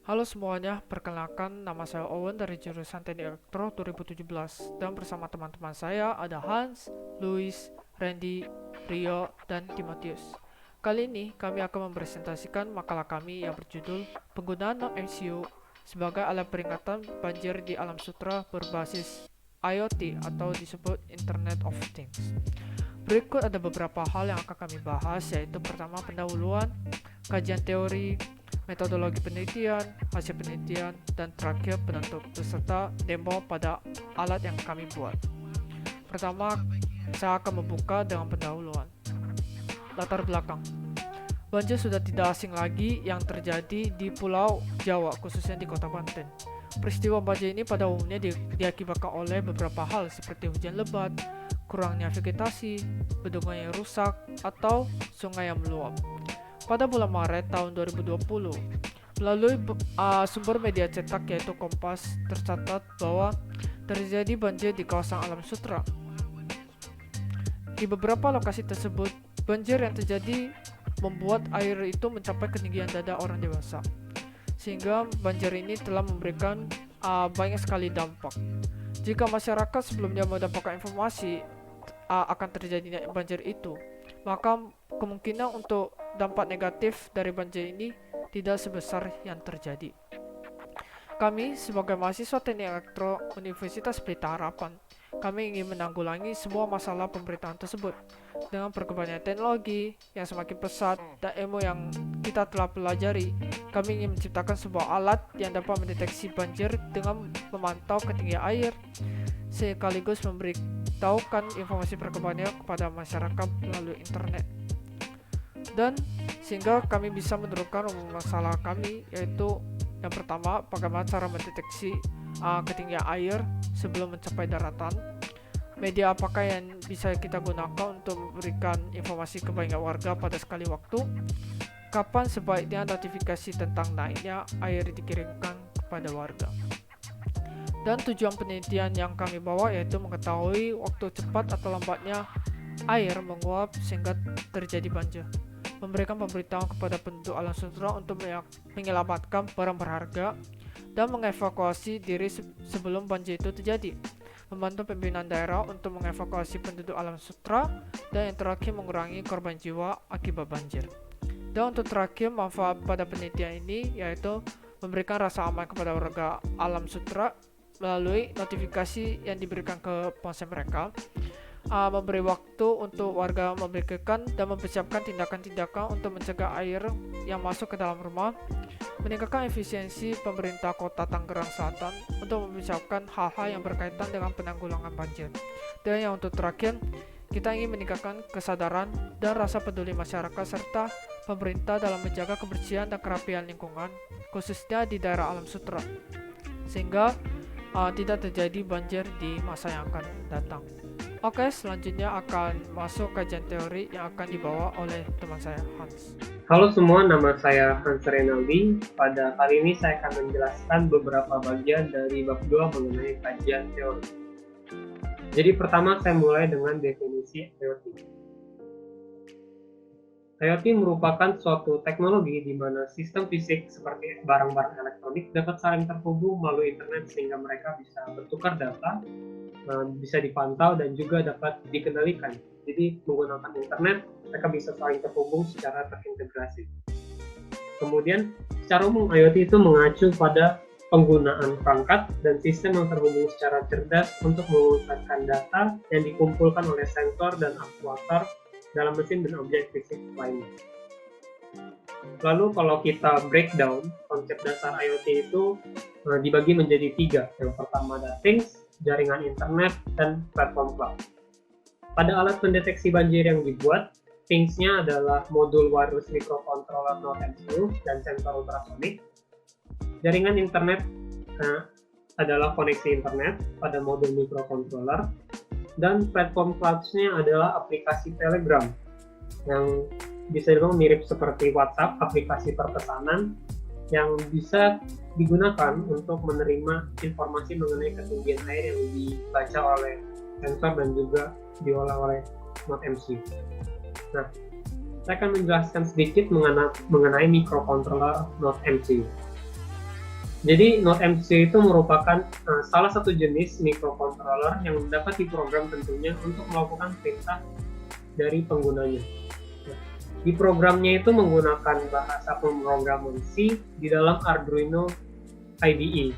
Halo semuanya, perkenalkan nama saya Owen dari jurusan Teknik Elektro 2017 dan bersama teman-teman saya ada Hans, Louis, Randy, Rio, dan Timotius. Kali ini kami akan mempresentasikan makalah kami yang berjudul Penggunaan non-MCU sebagai alat peringatan banjir di alam sutra berbasis IoT atau disebut Internet of Things. Berikut ada beberapa hal yang akan kami bahas, yaitu pertama pendahuluan, kajian teori, metodologi penelitian, hasil penelitian, dan terakhir penutup beserta demo pada alat yang kami buat. Pertama, saya akan membuka dengan pendahuluan. Latar belakang. Banjir sudah tidak asing lagi yang terjadi di Pulau Jawa, khususnya di Kota Banten. Peristiwa banjir ini pada umumnya diakibatkan oleh beberapa hal seperti hujan lebat, kurangnya vegetasi, bendungan yang rusak, atau sungai yang meluap. Pada bulan Maret tahun 2020, melalui sumber media cetak yaitu Kompas, tercatat bahwa terjadi banjir di kawasan Alam Sutra. Di beberapa lokasi tersebut, banjir yang terjadi membuat air itu mencapai ketinggian dada orang dewasa, sehingga banjir ini telah memberikan banyak sekali dampak. Jika masyarakat sebelumnya mendapatkan informasi akan terjadinya banjir itu, maka kemungkinan untuk dampak negatif dari banjir ini tidak sebesar yang terjadi. Kami sebagai mahasiswa Teknik Elektro Universitas Pelita Harapan, kami ingin menanggulangi semua masalah pemerintahan tersebut dengan perkembangan teknologi yang semakin pesat dan ilmu yang kita telah pelajari. Kami ingin menciptakan sebuah alat yang dapat mendeteksi banjir dengan memantau ketinggian air, sekaligus memberitahukan informasi perkembangannya kepada masyarakat melalui internet. Dan sehingga kami bisa menurunkan masalah kami, yaitu yang pertama, bagaimana cara mendeteksi ketinggian air sebelum mencapai daratan. Media apakah yang bisa kita gunakan untuk memberikan informasi ke banyak warga pada sekali waktu? Kapan sebaiknya notifikasi tentang naiknya air dikirimkan kepada warga? Dan tujuan penelitian yang kami bawa yaitu mengetahui waktu cepat atau lambatnya air menguap sehingga terjadi banjir, memberikan pemberitahuan kepada penduduk Alam Sutra untuk menyelamatkan barang berharga, dan mengevakuasi diri sebelum banjir itu terjadi, membantu pimpinan daerah untuk mengevakuasi penduduk Alam Sutra, dan yang terakhir mengurangi korban jiwa akibat banjir. Dan untuk terakhir, manfaat pada penelitian ini yaitu memberikan rasa aman kepada warga Alam Sutra melalui notifikasi yang diberikan ke ponsel mereka, memberi waktu untuk warga memikirkan dan mempersiapkan tindakan-tindakan untuk mencegah air yang masuk ke dalam rumah, meningkatkan efisiensi pemerintah Kota Tangerang Selatan untuk mempersiapkan hal-hal yang berkaitan dengan penanggulangan banjir. Dan yang untuk terakhir, kita ingin meningkatkan kesadaran dan rasa peduli masyarakat serta pemerintah dalam menjaga kebersihan dan kerapian lingkungan, khususnya di daerah Alam Sutra, sehingga tidak terjadi banjir di masa yang akan datang. Oke, selanjutnya akan masuk kajian teori yang akan dibawa oleh teman saya Hans. Halo semua, nama saya Hans Renaldi. Pada kali ini saya akan menjelaskan beberapa bagian dari bab 2 mengenai kajian teori. Jadi pertama saya mulai dengan definisi IoT. IoT merupakan suatu teknologi di mana sistem fisik seperti barang-barang elektronik dapat saling terhubung melalui internet sehingga mereka bisa bertukar data, bisa dipantau dan juga dapat dikendalikan. Jadi menggunakan internet, mereka bisa saling terhubung secara terintegrasi. Kemudian, secara umum IoT itu mengacu pada penggunaan perangkat dan sistem yang terhubung secara cerdas untuk mengungkapkan data yang dikumpulkan oleh sensor dan aktuator dalam mesin dan objek fisik lainnya. Lalu kalau kita breakdown, konsep dasar IoT itu dibagi menjadi 3. Yang pertama ada Things, jaringan internet, dan platform cloud. Pada alat pendeteksi banjir yang dibuat, Things-nya adalah modul wireless microcontroller non-MCU dan sensor ultrasonik. Jaringan internet adalah koneksi internet pada modul microcontroller, dan platform clouds-nya adalah aplikasi Telegram yang bisa dibilang mirip seperti WhatsApp, aplikasi perpesanan yang bisa digunakan untuk menerima informasi mengenai ketinggian air yang dibaca oleh sensor dan juga diolah oleh NodeMCU. Nah, saya akan menjelaskan sedikit mengenai microcontroller NodeMCU. Jadi Node MCU itu merupakan salah satu jenis microcontroller yang dapat diprogram tentunya untuk melakukan perintah dari penggunanya. Nah, di programnya itu menggunakan bahasa pemrograman C di dalam Arduino IDE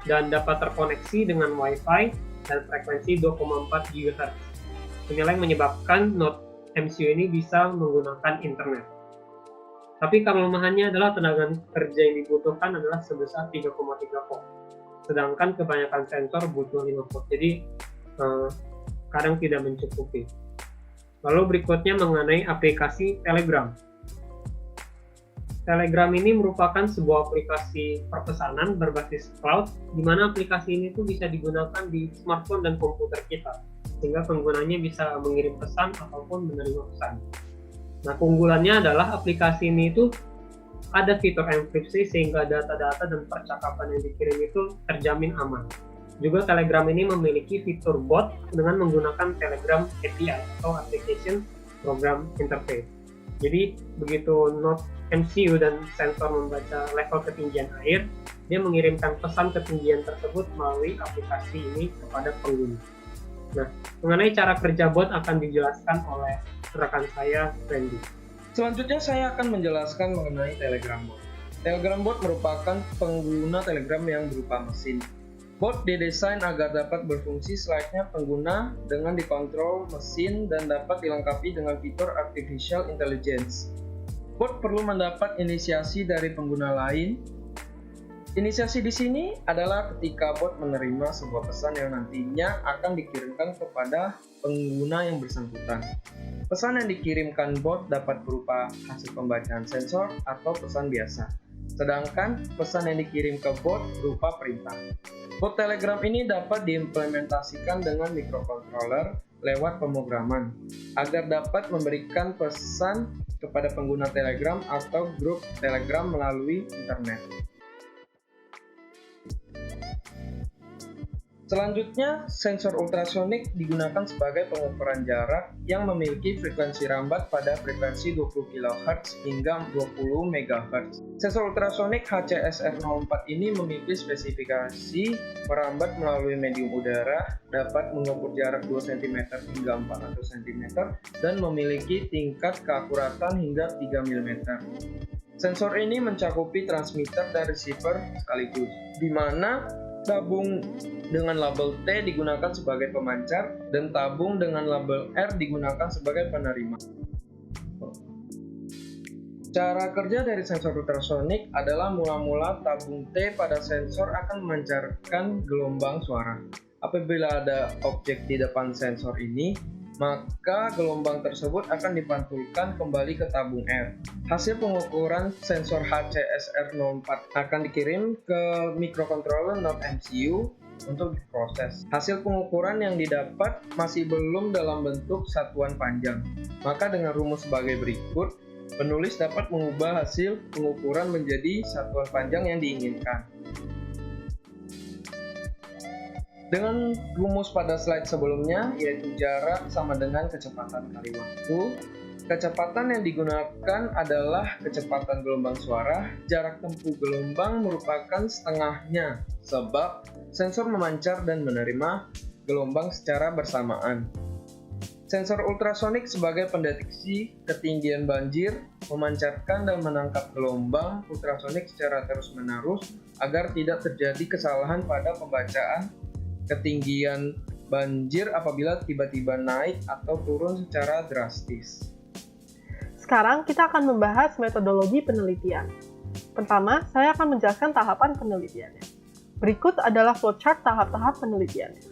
dan dapat terkoneksi dengan Wi-Fi dan frekuensi 2,4 GHz. Inilah yang menyebabkan Node MCU ini bisa menggunakan internet. Tapi kelemahannya adalah tenaga kerja yang dibutuhkan adalah sebesar 3,3 volt. Sedangkan kebanyakan sensor butuh 5 volt. Jadi kadang tidak mencukupi. Lalu berikutnya mengenai aplikasi Telegram. Telegram ini merupakan sebuah aplikasi perpesanan berbasis cloud, di mana aplikasi ini tuh bisa digunakan di smartphone dan komputer kita, sehingga penggunanya bisa mengirim pesan ataupun menerima pesan. Nah, keunggulannya adalah aplikasi ini itu ada fitur enkripsi sehingga data-data dan percakapan yang dikirim itu terjamin aman. Juga Telegram ini memiliki fitur bot dengan menggunakan Telegram API atau Application Program Interface. Jadi begitu Node MCU dan sensor membaca level ketinggian air, dia mengirimkan pesan ketinggian tersebut melalui aplikasi ini kepada pengguna. Nah, mengenai cara kerja bot akan dijelaskan oleh rekan saya, Randy. Selanjutnya saya akan menjelaskan mengenai Telegram Bot. Telegram Bot merupakan pengguna Telegram yang berupa mesin. Bot didesain agar dapat berfungsi selayaknya pengguna dengan dikontrol mesin dan dapat dilengkapi dengan fitur Artificial Intelligence. Bot perlu mendapat inisiasi dari pengguna lain. Inisiasi di sini adalah ketika bot menerima sebuah pesan yang nantinya akan dikirimkan kepada pengguna yang bersangkutan. Pesan yang dikirimkan bot dapat berupa hasil pembacaan sensor atau pesan biasa. Sedangkan pesan yang dikirim ke bot berupa perintah. Bot Telegram ini dapat diimplementasikan dengan microcontroller lewat pemrograman agar dapat memberikan pesan kepada pengguna Telegram atau grup Telegram melalui internet. Selanjutnya, sensor ultrasonik digunakan sebagai pengukuran jarak yang memiliki frekuensi rambat pada frekuensi 20 kHz hingga 20 MHz. Sensor ultrasonik HCSR04 ini memiliki spesifikasi merambat melalui medium udara, dapat mengukur jarak 2 cm hingga 400 cm, dan memiliki tingkat keakuratan hingga 3 mm. Sensor ini mencakupi transmitter dan receiver sekaligus, di mana tabung dengan label T digunakan sebagai pemancar dan tabung dengan label R digunakan sebagai penerima. Cara kerja dari sensor ultrasonik adalah mula-mula tabung T pada sensor akan memancarkan gelombang suara. Apabila ada objek di depan sensor ini, maka gelombang tersebut akan dipantulkan kembali ke tabung R. Hasil pengukuran sensor HCSR04 akan dikirim ke microcontroller Node MCU untuk diproses. Hasil pengukuran yang didapat masih belum dalam bentuk satuan panjang. Maka dengan rumus sebagai berikut, penulis dapat mengubah hasil pengukuran menjadi satuan panjang yang diinginkan. Dengan rumus pada slide sebelumnya, yaitu jarak sama dengan kecepatan kali waktu. Kecepatan yang digunakan adalah kecepatan gelombang suara. Jarak tempuh gelombang merupakan setengahnya, sebab sensor memancar dan menerima gelombang secara bersamaan. Sensor ultrasonik sebagai pendeteksi ketinggian banjir, memancarkan dan menangkap gelombang ultrasonik secara terus-menerus agar tidak terjadi kesalahan pada pembacaan ketinggian banjir apabila tiba-tiba naik atau turun secara drastis. Sekarang kita akan membahas metodologi penelitian. Pertama, saya akan menjelaskan tahapan penelitiannya. Berikut adalah flowchart tahap-tahap penelitiannya.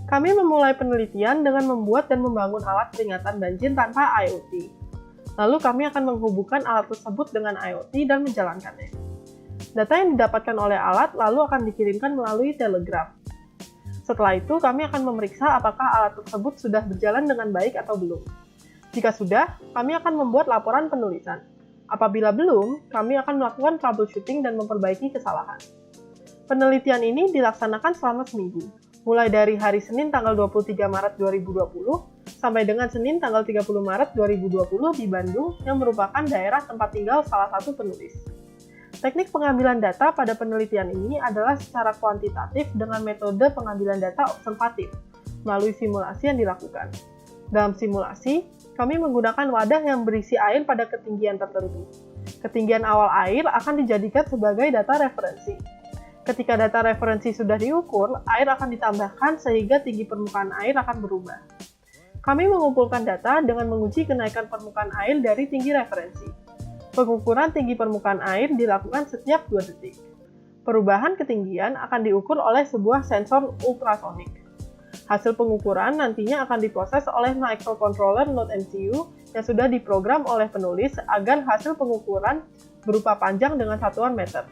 Kami memulai penelitian dengan membuat dan membangun alat peringatan banjir tanpa IoT. Lalu kami akan menghubungkan alat tersebut dengan IoT dan menjalankannya. Data yang didapatkan oleh alat lalu akan dikirimkan melalui Telegram. Setelah itu, kami akan memeriksa apakah alat tersebut sudah berjalan dengan baik atau belum. Jika sudah, kami akan membuat laporan penulisan. Apabila belum, kami akan melakukan troubleshooting dan memperbaiki kesalahan. Penelitian ini dilaksanakan selama seminggu, mulai dari hari Senin tanggal 23 Maret 2020 sampai dengan Senin tanggal 30 Maret 2020 di Bandung yang merupakan daerah tempat tinggal salah satu penulis. Teknik pengambilan data pada penelitian ini adalah secara kuantitatif dengan metode pengambilan data observatif melalui simulasi yang dilakukan. Dalam simulasi, kami menggunakan wadah yang berisi air pada ketinggian tertentu. Ketinggian awal air akan dijadikan sebagai data referensi. Ketika data referensi sudah diukur, air akan ditambahkan sehingga tinggi permukaan air akan berubah. Kami mengumpulkan data dengan menguji kenaikan permukaan air dari tinggi referensi. Pengukuran tinggi permukaan air dilakukan setiap 2 detik. Perubahan ketinggian akan diukur oleh sebuah sensor ultrasonik. Hasil pengukuran nantinya akan diproses oleh microcontroller Node MCU yang sudah diprogram oleh penulis agar hasil pengukuran berupa panjang dengan satuan meter.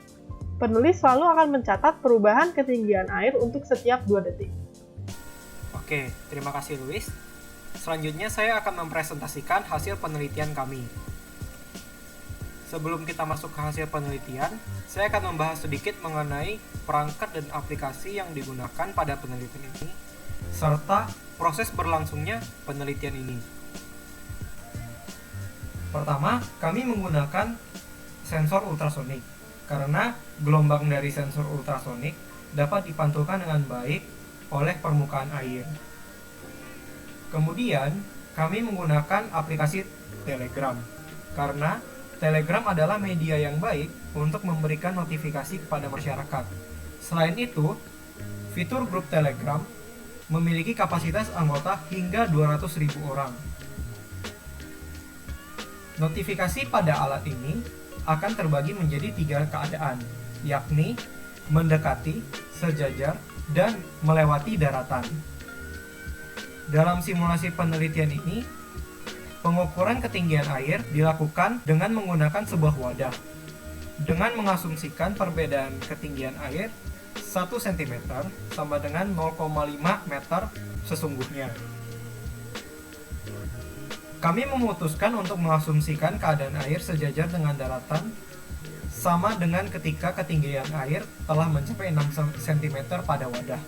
Penulis selalu akan mencatat perubahan ketinggian air untuk setiap 2 detik. Oke, terima kasih Luis. Selanjutnya saya akan mempresentasikan hasil penelitian kami. Sebelum kita masuk ke hasil penelitian, saya akan membahas sedikit mengenai perangkat dan aplikasi yang digunakan pada penelitian ini, serta proses berlangsungnya penelitian ini. Pertama, kami menggunakan sensor ultrasonik, karena gelombang dari sensor ultrasonik dapat dipantulkan dengan baik oleh permukaan air. Kemudian, kami menggunakan aplikasi Telegram, karena Telegram adalah media yang baik untuk memberikan notifikasi kepada masyarakat. Selain itu, fitur grup Telegram memiliki kapasitas anggota hingga 200.000 orang. Notifikasi pada alat ini akan terbagi menjadi 3 keadaan, yakni mendekati, sejajar, dan melewati daratan. Dalam simulasi penelitian ini, pengukuran ketinggian air dilakukan dengan menggunakan sebuah wadah, dengan mengasumsikan perbedaan ketinggian air 1 cm sama dengan 0,5 meter sesungguhnya. Kami memutuskan untuk mengasumsikan keadaan air sejajar dengan daratan sama dengan ketika ketinggian air telah mencapai 6 cm pada wadah.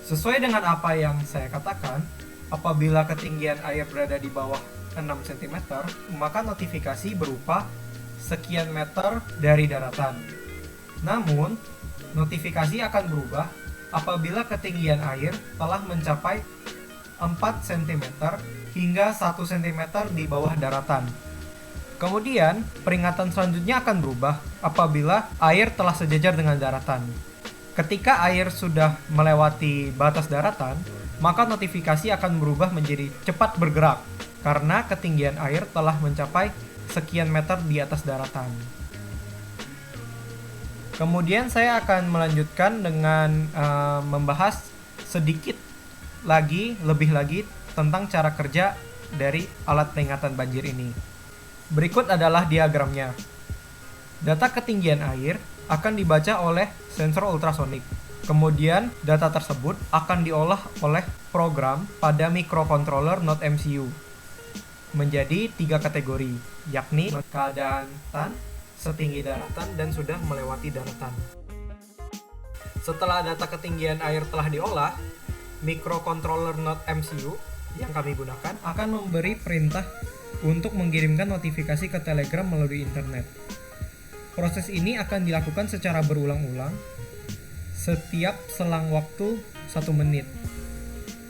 Sesuai dengan apa yang saya katakan, apabila ketinggian air berada di bawah 6 cm, maka notifikasi berupa sekian meter dari daratan. Namun, notifikasi akan berubah apabila ketinggian air telah mencapai 4 cm hingga 1 cm di bawah daratan. Kemudian, peringatan selanjutnya akan berubah apabila air telah sejajar dengan daratan. Ketika air sudah melewati batas daratan, maka notifikasi akan berubah menjadi cepat bergerak karena ketinggian air telah mencapai sekian meter di atas daratan. Kemudian saya akan melanjutkan dengan membahas sedikit lebih lagi tentang cara kerja dari alat peringatan banjir ini. Berikut adalah diagramnya. Data ketinggian air akan dibaca oleh sensor ultrasonik. Kemudian, data tersebut akan diolah oleh program pada microcontroller Node MCU menjadi 3 kategori, yakni keadaan setinggi daratan, dan sudah melewati daratan. Setelah data ketinggian air telah diolah, microcontroller Node MCU yang kami gunakan akan memberi perintah untuk mengirimkan notifikasi ke Telegram melalui internet. Proses ini akan dilakukan secara berulang-ulang setiap selang waktu 1 menit.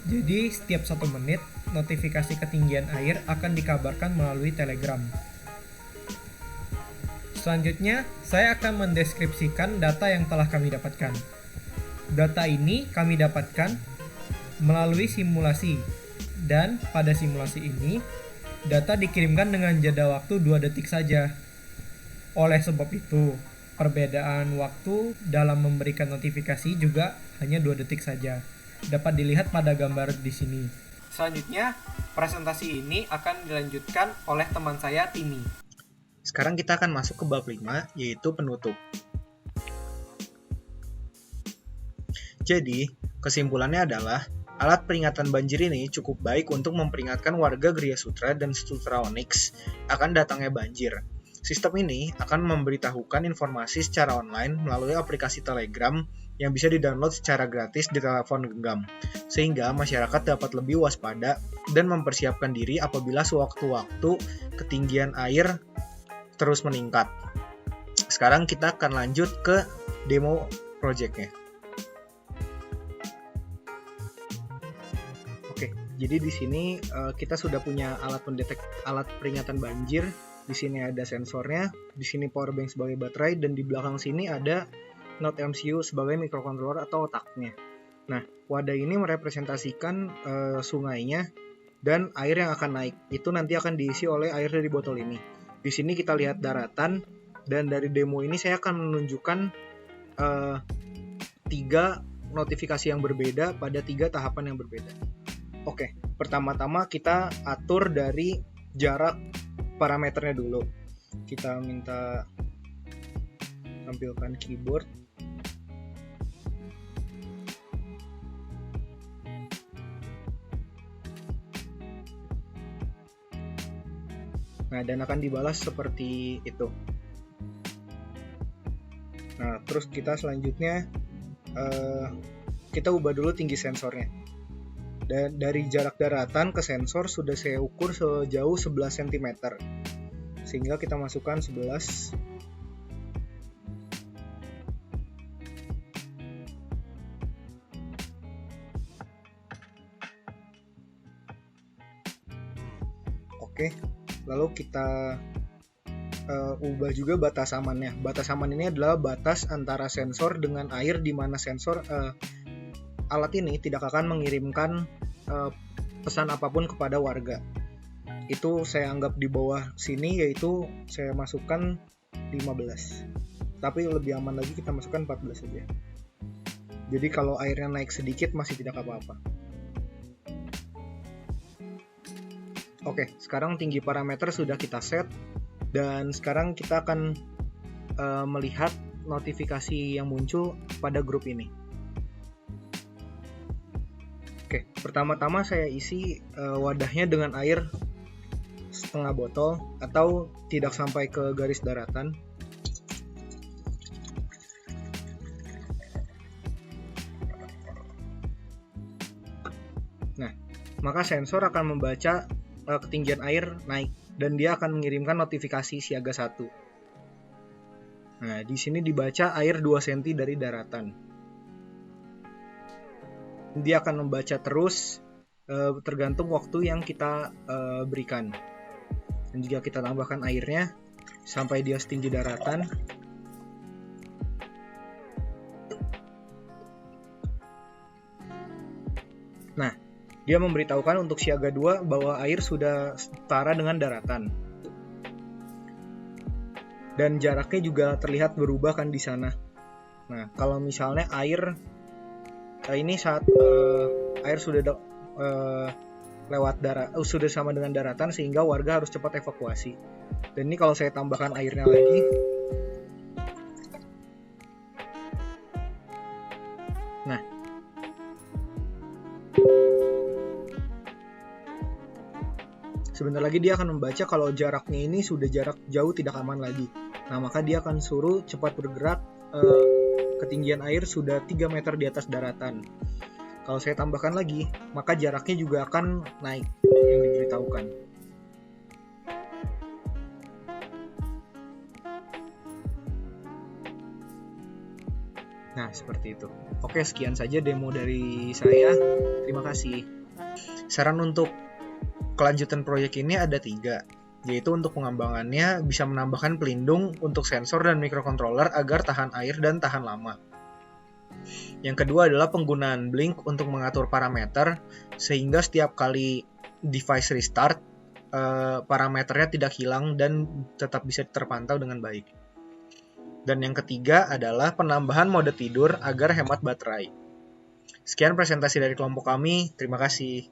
Jadi setiap 1 menit, notifikasi ketinggian air akan dikabarkan melalui Telegram. Selanjutnya, saya akan mendeskripsikan data yang telah kami dapatkan. Data ini kami dapatkan melalui simulasi, dan pada simulasi ini, data dikirimkan dengan jeda waktu 2 detik saja. Oleh sebab itu, perbedaan waktu dalam memberikan notifikasi juga hanya 2 detik saja. Dapat dilihat pada gambar di sini. Selanjutnya, presentasi ini akan dilanjutkan oleh teman saya, Timi. Sekarang kita akan masuk ke bab 5, yaitu penutup. Jadi, kesimpulannya adalah alat peringatan banjir ini cukup baik untuk memperingatkan warga Gria Sutra dan Sutra Onyx akan datangnya banjir. Sistem ini akan memberitahukan informasi secara online melalui aplikasi Telegram yang bisa di-download secara gratis di telepon genggam, sehingga masyarakat dapat lebih waspada dan mempersiapkan diri apabila sewaktu-waktu ketinggian air terus meningkat. sekarang kita akan lanjut ke demo projectnya. Oke, jadi di sini kita sudah punya alat peringatan banjir. Di sini ada sensornya, di sini power bank sebagai baterai, dan di belakang sini ada Node MCU sebagai microcontroller atau otaknya. Nah, wadah ini merepresentasikan sungainya dan air yang akan naik. Itu nanti akan diisi oleh air dari botol ini. Di sini kita lihat daratan, dan dari demo ini saya akan menunjukkan 3 notifikasi yang berbeda pada 3 tahapan yang berbeda. Oke, pertama-tama kita atur dari jarak parameternya dulu. Kita minta tampilkan keyboard. Nah, dan akan dibalas seperti itu. Nah, terus kita selanjutnya kita ubah dulu tinggi sensornya. Dan dari jarak daratan ke sensor sudah saya ukur sejauh 11 cm. Sehingga kita masukkan 11. Oke, lalu kita ubah juga batas amannya. Batas aman ini adalah batas antara sensor dengan air, di mana sensor alat ini tidak akan mengirimkan pesan apapun kepada warga. Itu saya anggap di bawah sini, yaitu saya masukkan 15. Tapi lebih aman lagi kita masukkan 14 saja. Jadi kalau airnya naik sedikit masih tidak apa-apa. Oke, sekarang tinggi parameter sudah kita set, dan sekarang kita akan melihat notifikasi yang muncul pada grup ini. Oke, pertama-tama saya isi wadahnya dengan air setengah botol atau tidak sampai ke garis daratan. Nah, maka sensor akan membaca ketinggian air naik dan dia akan mengirimkan notifikasi siaga 1. Nah, di sini dibaca air 2 cm dari daratan. Dia akan membaca terus tergantung waktu yang kita berikan. Dan jika kita tambahkan airnya sampai dia setinggi daratan, nah, dia memberitahukan untuk siaga 2 bahwa air sudah setara dengan daratan. Dan jaraknya juga terlihat berubah kan di sana. Nah, kalau misalnya air ini saat air sudah lewat sudah sama dengan daratan, sehingga warga harus cepat evakuasi. Dan ini kalau saya tambahkan airnya lagi, nah, sebentar lagi dia akan membaca kalau jaraknya ini sudah jarak jauh tidak aman lagi. Nah, maka dia akan suruh cepat bergerak. Ketinggian air sudah 3 meter di atas daratan. Kalau saya tambahkan lagi, maka jaraknya juga akan naik yang diberitahukan. Nah, seperti itu. Oke, sekian saja demo dari saya. Terima kasih. Saran untuk kelanjutan proyek ini ada 3, yaitu untuk pengembangannya bisa menambahkan pelindung untuk sensor dan microcontroller agar tahan air dan tahan lama. Yang kedua adalah penggunaan blink untuk mengatur parameter sehingga setiap kali device restart parameternya tidak hilang dan tetap bisa terpantau dengan baik. Dan yang ketiga adalah penambahan mode tidur agar hemat baterai. Sekian presentasi dari kelompok kami, terima kasih.